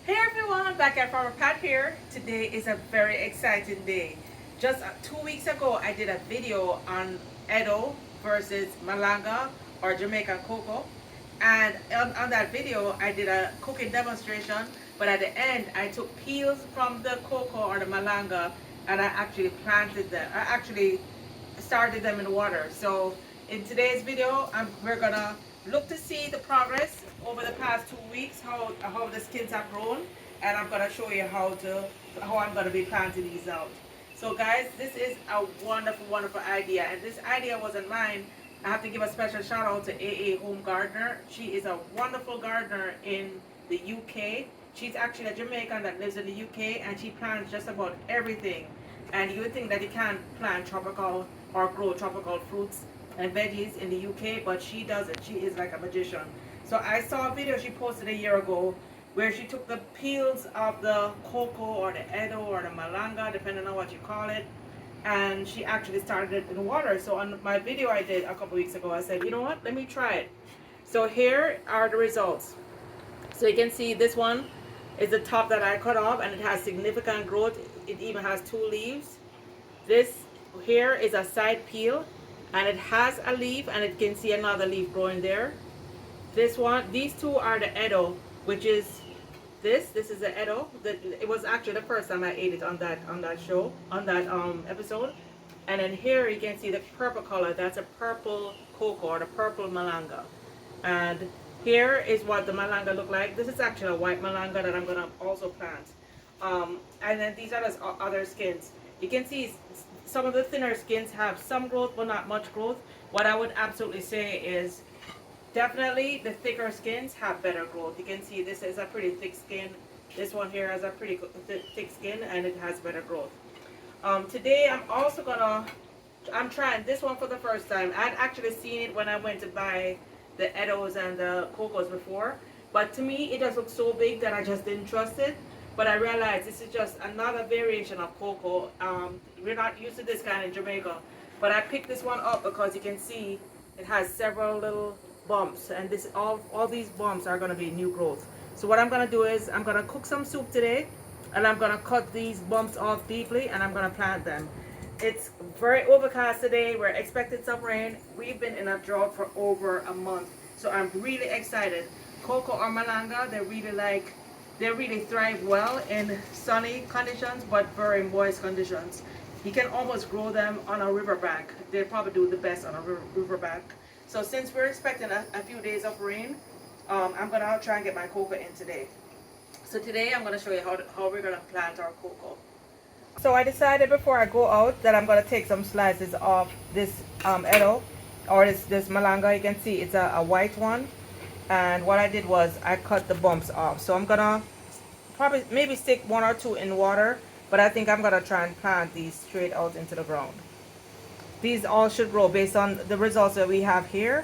Hey everyone, back at Farmer Pat here. Today is a very exciting day. Just 2 weeks ago, I did a video on Edo versus Malanga or Jamaican cocoa. And on that video, I did a cooking demonstration. But at the end, I took peels from the cocoa or the Malanga and I actually planted them. I actually started them in water. So in today's video, we're gonna look to see the progress over the past 2 weeks, how the skins have grown, and I'm gonna show you how I'm gonna be planting these out. So guys, this is a wonderful, wonderful idea, and this idea wasn't mine. I have to give a special shout out to AA Home Gardener. She is a wonderful gardener in the UK. She's actually a Jamaican that lives in the UK, and she plants just about everything. And you would think that you can't plant tropical or grow tropical fruits and veggies in the UK, but she does it. She is like a magician. So I saw a video she posted a year ago where she took the peels of the cocoa or the eddo or the malanga, depending on what you call it, and she actually started it in water. So on my video I did a couple weeks ago, I said, you know what, let me try it. So here are the results. So you can see this one is the top that I cut off, and it has significant growth. It even has 2 leaves. This here is a side peel, and it has a leaf, and it can see another leaf growing there. This one, these two are the eddo, which is this is the eddo. It was actually the first time I ate it on that show, on that episode. And then here you can see the purple color. That's a purple cocoa or the purple malanga. And here is what the malanga look like. This is actually a white malanga that I'm gonna also plant. And then these are the other skins. You can see some of the thinner skins have some growth but not much growth. What I would absolutely say is definitely the thicker skins have better growth. You can see this is a pretty thick skin. This one here has a pretty thick skin and it has better growth. Today I'm trying this one for the first time. I'd actually seen it when I went to buy the eddos and the cocos before, but to me it just looks so big that I just didn't trust it. But I realized this is just another variation of cocoa. We're not used to this kind in Jamaica, but I picked this one up because you can see it has several little bumps, and this all these bumps are going to be new growth. So what I'm going to do is I'm going to cook some soup today, and I'm going to cut these bumps off deeply, and I'm going to plant them. It's very overcast today. We're expecting some rain. We've been in a drought for over a month, so I'm really excited. Cocoa or malanga, they really thrive well in sunny conditions but very moist conditions. You can almost grow them on a riverbank. They probably do the best on a riverbank. So since we're expecting a few days of rain, I'm gonna try and get my cocoa in today. So today I'm gonna show you how we're gonna plant our cocoa. So I decided before I go out that I'm gonna take some slices of this eddo or this malanga. You can see it's a white one, and what I did was I cut the bumps off. So I'm gonna probably maybe stick one or two in water, but I think I'm gonna try and plant these straight out into the ground. These all should grow based on the results that we have here.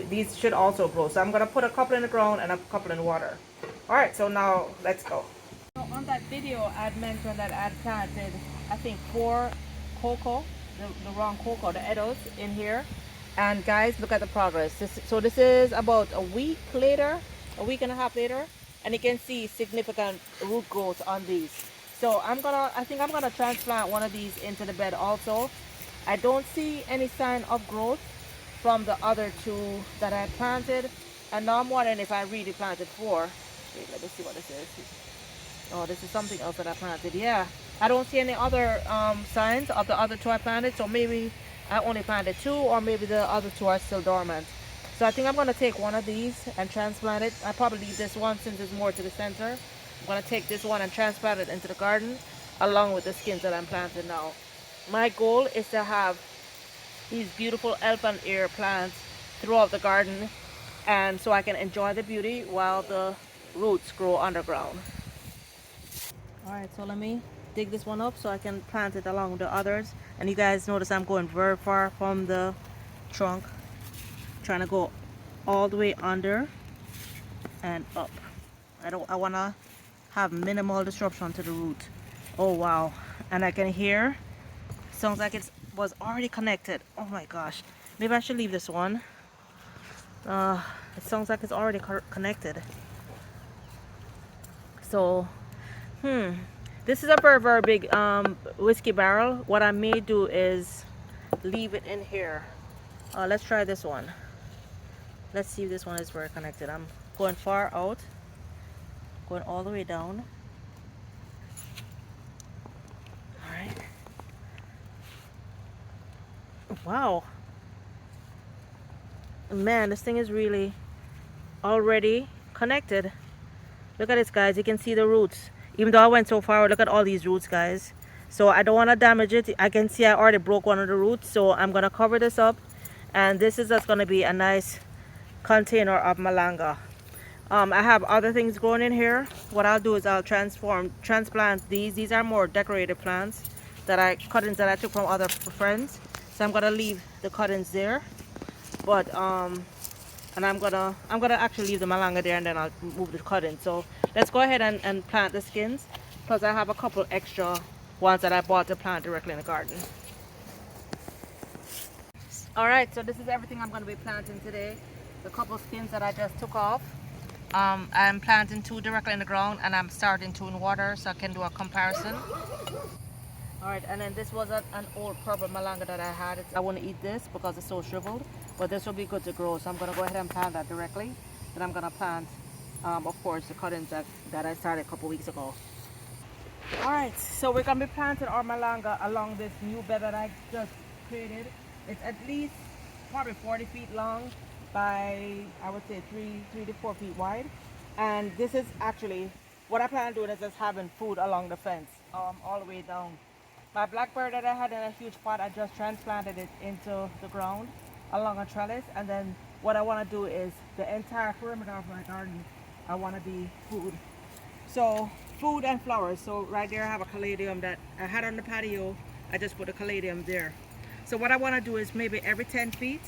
These should also grow. So I'm gonna put a couple in the ground and a couple in water. All right, so now let's go. So on that video, I'd mentioned that I'd planted, I think, 4 cocoa, the wrong cocoa, the eddos in here. And guys, look at the progress. This is about a week later, a week and a half later, and you can see significant root growth on these. So I think I'm gonna transplant one of these into the bed also. I don't see any sign of growth from the other 2 that I planted, and now I'm wondering if I really planted 4. Wait, let me see what this is. Oh, this is something else that I planted. Yeah, I don't see any other signs of the other 2 I planted, so maybe I only planted 2, or maybe the other 2 are still dormant. So I think I'm going to take one of these and transplant it. I probably leave this one since it's more to the center. I'm going to take this one and transplant it into the garden along with the skins that I'm planting now. My goal is to have these beautiful elephant ear plants throughout the garden, and so I can enjoy the beauty while the roots grow underground. Alright, so let me dig this one up so I can plant it along with the others. And you guys notice I'm going very far from the trunk, trying to go all the way under and up. I want to have minimal disruption to the root. Oh wow, and I can hear, sounds like it was already connected. Oh my gosh, maybe I should leave this one. It sounds like it's already connected. So, this is a very, very big whiskey barrel. What I may do is leave it in here. Let's try this one. Let's see if this one is very connected. I'm going far out, going all the way down. All right. Wow. Man, this thing is really already connected. Look at this, guys. You can see the roots. Even though I went so far, look at all these roots, guys. So I don't want to damage it. I can see I already broke one of the roots. So I'm going to cover this up. And this is just going to be a nice container of malanga. I have other things growing in here. What I'll do is I'll transplant these. These are more decorative plants cuttings that I took from other friends. So I'm going to leave the cuttings there. But and I'm gonna actually leave the malanga there, and then I'll move the cutting. So let's go ahead and plant the skins, plus I have a couple extra ones that I bought to plant directly in the garden. All right, so this is everything I'm going to be planting today. The couple skins that I just took off. I'm planting 2 directly in the ground, and I'm starting 2 in water so I can do a comparison. All right, and then this was an old purple malanga that I had. I want to eat this because it's so shriveled, but this will be good to grow. So I'm going to go ahead and plant that directly. Then I'm going to plant, of course, the cuttings that I started a couple weeks ago. All right, so we're going to be planting our malanga along this new bed that I just created. It's at least probably 40 feet long by, I would say, 3 to 4 feet wide. And this is actually, what I plan on doing is just having food along the fence, all the way down. My blackbird that I had in a huge pot, I just transplanted it into the ground along a trellis. And then what I want to do is the entire perimeter of my garden, I want to be food. So food and flowers. So right there I have a caladium that I had on the patio. I just put a caladium there. So what I want to do is maybe every 10 feet,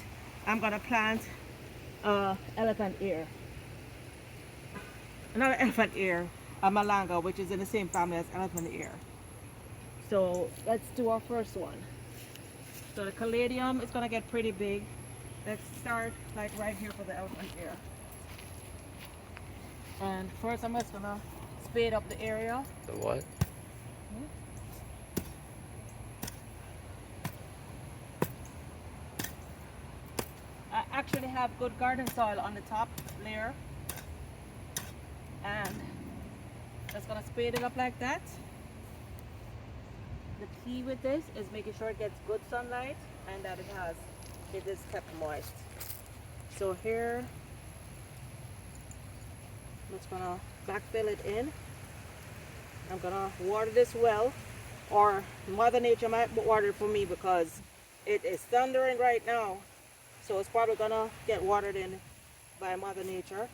I'm going to plant elephant ear. Another elephant ear, a malanga, which is in the same family as elephant ear. So let's do our first one. So the caladium is going to get pretty big. Let's start like right here for the elephant ear. And first I'm just going to spade up the area. The what? I actually have good garden soil on the top layer. And just going to spade it up like that. The key with this is making sure it gets good sunlight and that it is kept moist. So here, I'm just gonna backfill it in. I'm gonna water this well, or Mother Nature might water it for me because it is thundering right now. So it's probably gonna get watered in by Mother Nature.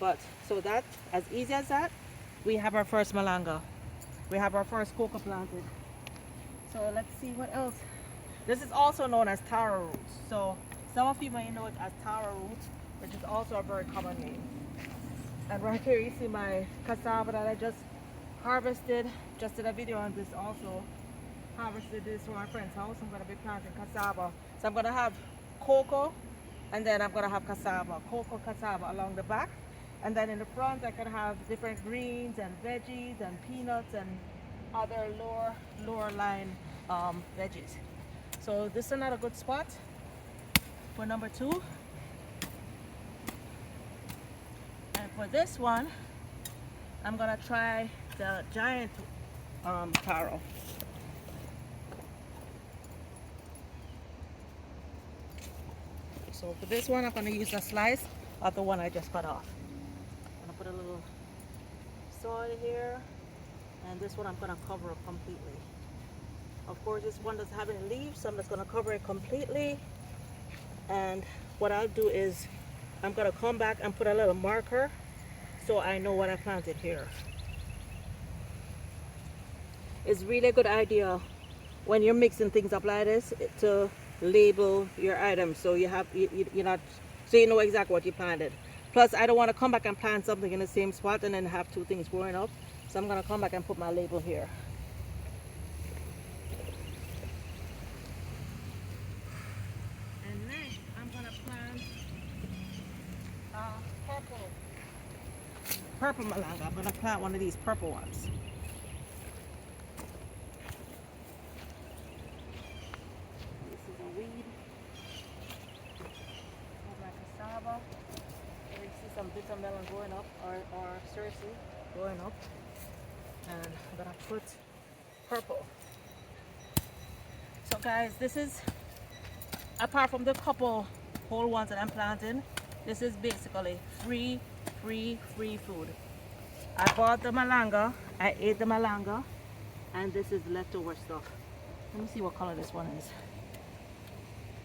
But so that, as easy as that, we have our first malanga. We have our first coco planted. So let's see what else. This is also known as Taro roots. So some of you may know it as Taro roots, which is also a very common name. And right here you see my cassava that I just harvested. Just did a video on this also. Harvested this from my friend's house. I'm going to be planting cassava. So I'm going to have cocoa, and then I'm going to have cassava. Cocoa, cassava along the back. And then in the front I can have different greens and veggies and peanuts and other lower line veggies. So this is another good spot for number 2. And for this one, I'm gonna try the giant taro. So for this one, I'm gonna use a slice of the one I just cut off. I'm gonna put a little soil here. And this one I'm going to cover up completely. Of course, this one doesn't have any leaves, so I'm just going to cover it completely. And what I'll do is I'm going to come back and put a little marker so I know what I planted here. It's really a good idea when you're mixing things up like this to label your items so you're not, so you know exactly what you planted. Plus, I don't want to come back and plant something in the same spot and then have 2 things growing up. So I'm going to come back and put my label here. And next, I'm going to plant purple. purple malanga. I'm gonna plant one of these purple ones. This is a weed. Here's my cassava. There you see some bitter melon going up, or seriously going up. And I'm gonna put purple. So guys, this is, apart from the couple whole ones that I'm planting, this is basically free food. I bought the malanga, I ate the malanga, and this is leftover stuff. Let me see what color this one is.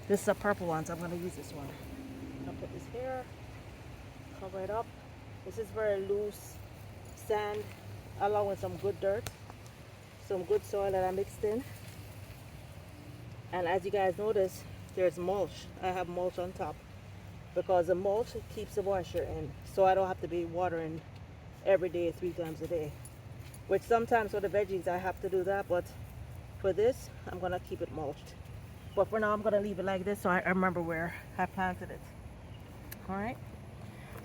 This is a purple one, so I'm gonna use this one. I'm gonna put this here, cover it up. This is very loose sand, along with some good dirt, some good soil that I mixed in. And as you guys notice, there's mulch. I have mulch on top because the mulch keeps the moisture in, so I don't have to be watering every day 3 times a day, which sometimes for the veggies I have to do that, but for this I'm gonna keep it mulched. But for now I'm gonna leave it like this so I remember where I planted it. All right,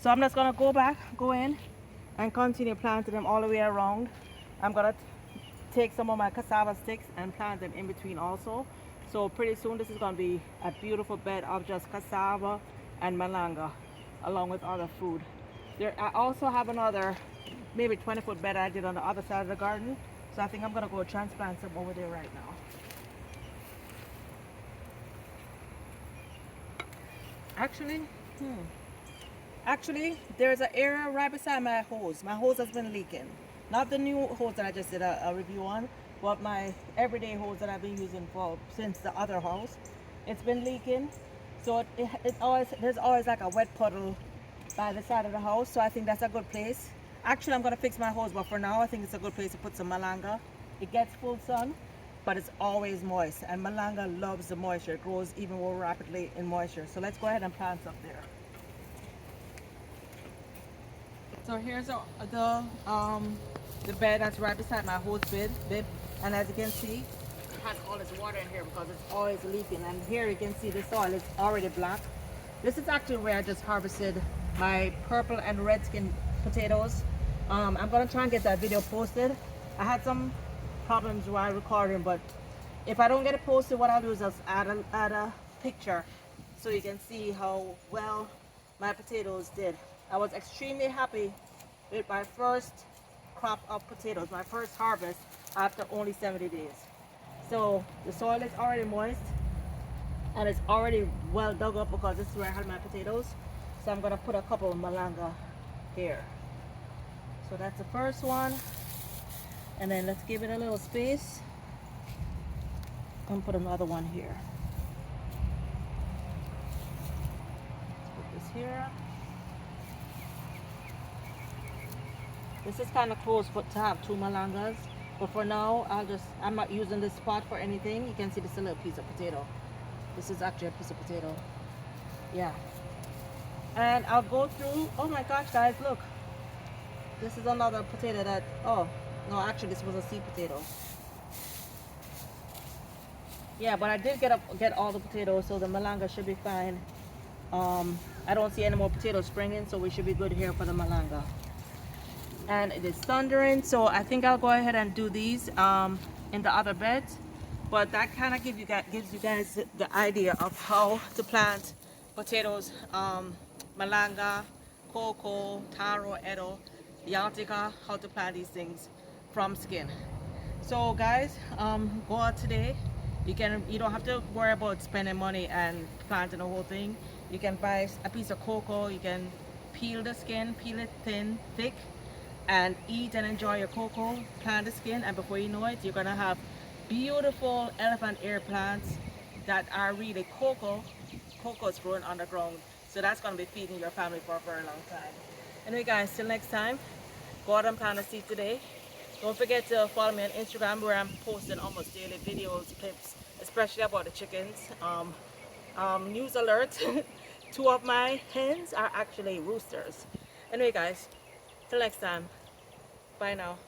so I'm just gonna go in and continue planting them all the way around. I'm gonna take some of my cassava sticks and plant them in between also. So pretty soon this is going to be a beautiful bed of just cassava and malanga along with other food. I also have another maybe 20-foot bed I did on the other side of the garden. So I think I'm going to go transplant some over there right now. Actually, there's an area right beside my hose. My hose has been leaking. Not the new hose that I just did a review on, but my everyday hose that I've been using since the other house. It's been leaking, so there's always like a wet puddle by the side of the house. So I think that's a good place. Actually, I'm gonna fix my hose, but for now I think it's a good place to put some malanga. It gets full sun, but it's always moist, and malanga loves the moisture. It grows even more rapidly in moisture. So let's go ahead and plant some there. So here's the bed that's right beside my hose bed, and as you can see, it has all this water in here because it's always leaking. And here you can see the soil is already black. This is actually where I just harvested my purple and red skin potatoes. I'm gonna try and get that video posted. I had some problems while recording, but if I don't get it posted, what I'll do is just add a picture so you can see how well my potatoes did. I was extremely happy with my first crop of potatoes, my first harvest after only 70 days. So the soil is already moist and it's already well dug up because this is where I had my potatoes. So I'm gonna put a couple of malanga here. So that's the first one. And then let's give it a little space and put another one here. Let's put this here. This is kind of close to have 2 malangas, but for now I'm not using this pot for anything. You can see this is a little piece of potato. This is actually a piece of potato. Yeah. And I'll go through, oh my gosh guys, look. This is another potato that, oh, no, actually this was a seed potato. Yeah, but I did get all the potatoes, so the malanga should be fine. I don't see any more potatoes springing, so we should be good here for the malanga. And it is thundering, so I think I'll go ahead and do these in the other beds. But that kind of gives you guys the idea of how to plant potatoes, malanga, coco, taro, eddo, yantica, how to plant these things from skin. So guys, go out today. You don't have to worry about spending money and planting the whole thing. You can buy a piece of cocoa. You can peel the skin, peel it thin, thick, and eat and enjoy your cocoa, plant the skin, and before you know it, you're gonna have beautiful elephant ear plants that are really coco's growing underground. So that's gonna be feeding your family for a very long time. Anyway guys, till next time, go out and plant a seed today. Don't forget to follow me on Instagram where I'm posting almost daily videos, clips, especially about the chickens. News alert, 2 of my hens are actually roosters. Anyway guys, till next time. Bye now.